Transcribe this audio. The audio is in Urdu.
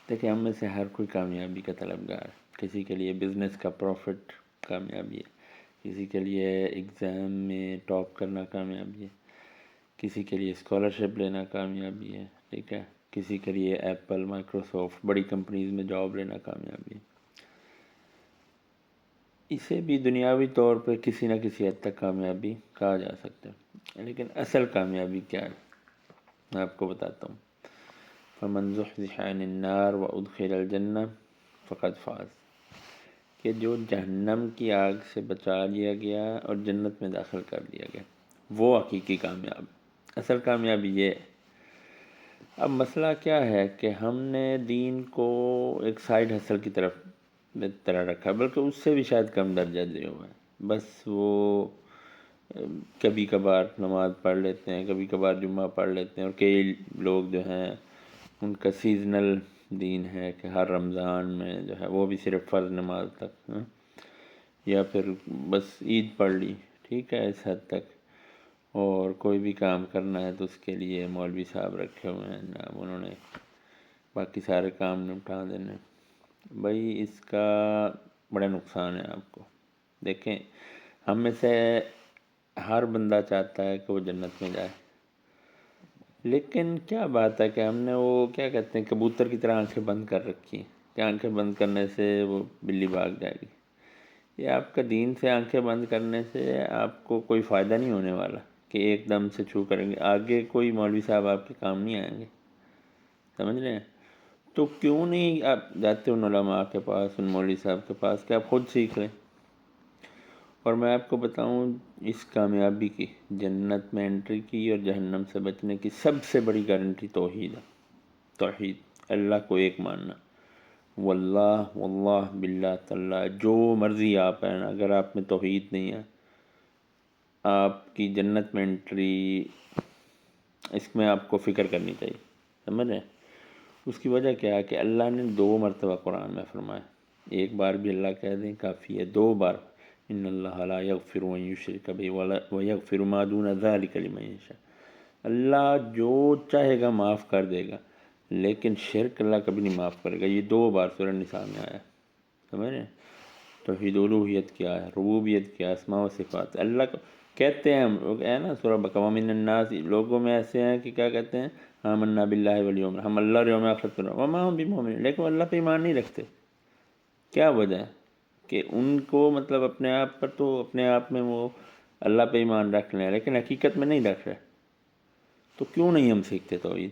دیکھیں ہم میں سے ہر کوئی کامیابی کا طلبگار ہے. کسی کے لیے بزنس کا پروفٹ کامیابی ہے، کسی کے لیے ایگزام میں ٹاپ کرنا کامیابی ہے، کسی کے لیے اسکالرشپ لینا کامیابی ہے، ٹھیک ہے، کسی کے لیے ایپل، مائکروسافٹ، بڑی کمپنیز میں جاب لینا کامیابی ہے. اسے بھی دنیاوی طور پہ کسی نہ کسی حد تک کامیابی کہا جا سکتا ہے، لیکن اصل کامیابی کیا ہے میں آپ کو بتاتا ہوں. فمن زحزح عن النار وادخل الجنہ فقد فاز، کہ جو جہنم کی آگ سے بچا لیا گیا اور جنت میں داخل کر دیا گیا وہ حقیقی کامیاب. اصل کامیابی یہ ہے. اب مسئلہ کیا ہے کہ ہم نے دین کو ایک سائیڈ ہسل کی طرح رکھا، بلکہ اس سے بھی شاید کم درجہ دے ہوا ہے. بس وہ کبھی کبھار نماز پڑھ لیتے ہیں، کبھی کبھار جمعہ پڑھ لیتے ہیں، اور کئی لوگ جو ہیں ان کا سیزنل دین ہے کہ ہر رمضان میں جو ہے وہ بھی صرف فرض نماز تک، یا پھر بس عید پڑھ لی، ٹھیک ہے، اس حد تک. اور کوئی بھی کام کرنا ہے تو اس کے لیے مولوی صاحب رکھے ہوئے ہیں جناب، انہوں نے باقی سارے کام نپٹا دینے. بھائی اس کا بڑا نقصان ہے آپ کو. دیکھیں ہم میں سے ہر بندہ چاہتا ہے کہ وہ جنت میں جائے، لیکن کیا بات ہے کہ ہم نے وہ کیا کہتے ہیں کبوتر کی طرح آنکھیں بند کر رکھی ہیں کہ آنکھیں بند کرنے سے وہ بلی بھاگ جائے گی. یہ آپ کا دین سے آنکھیں بند کرنے سے آپ کو کوئی فائدہ نہیں ہونے والا کہ ایک دم سے چھو کریں گے، آگے کوئی مولوی صاحب آپ کے کام نہیں آئیں گے، سمجھ رہے ہیں؟ تو کیوں نہیں آپ جاتے ان علماء کے پاس، ان مولوی صاحب کے پاس کہ آپ خود سیکھ لیں. اور میں آپ کو بتاؤں اس کامیابی کی، جنت میں انٹری کی اور جہنم سے بچنے کی سب سے بڑی گارنٹی توحید ہے. توحید، اللہ کو ایک ماننا. واللہ واللہ باللہ تاللہ جو مرضی آپ ہیں، اگر آپ میں توحید نہیں ہے آپ کی جنت میں انٹری، اس میں آپ کو فکر کرنی چاہیے، سمجھ رہے ہیں؟ اس کی وجہ کیا ہے کہ اللہ نے 2 مرتبہ قرآن میں فرمایا، ایک بار بھی اللہ کہہ دیں کافی ہے، 2 بار ان اللہ لا یغفر ان یشرک بہ ویغفر ما دون ذلک لمن یشاء. اللہ جو چاہے گا معاف کر دے گا، لیکن شرک اللہ کبھی نہیں معاف کرے گا. یہ 2 بار سورہ نساء میں آیا، سمجھ رہے ہیں؟ توحید الوہیت کیا ہے، ربوبیت کیا ہے، اسماء و صفات. اللہ کو کہتے ہیں ہم لوگ ہے نا سورہ بقرہ من الناس، لوگوں میں ایسے ہیں کہ کیا کہتے ہیں آمنا باللہ والیوم، ہم اللہ اور یوم آخرت پر وما ہم بمؤمنین، لیکن اللہ پہ ایمان نہیں رکھتے. کیا وجہ ہے کہ ان کو مطلب اپنے آپ پر تو اپنے آپ میں وہ اللہ پہ ایمان رکھ لیں لیکن حقیقت میں نہیں رکھ رہے. تو کیوں نہیں ہم سیکھتے توحید؟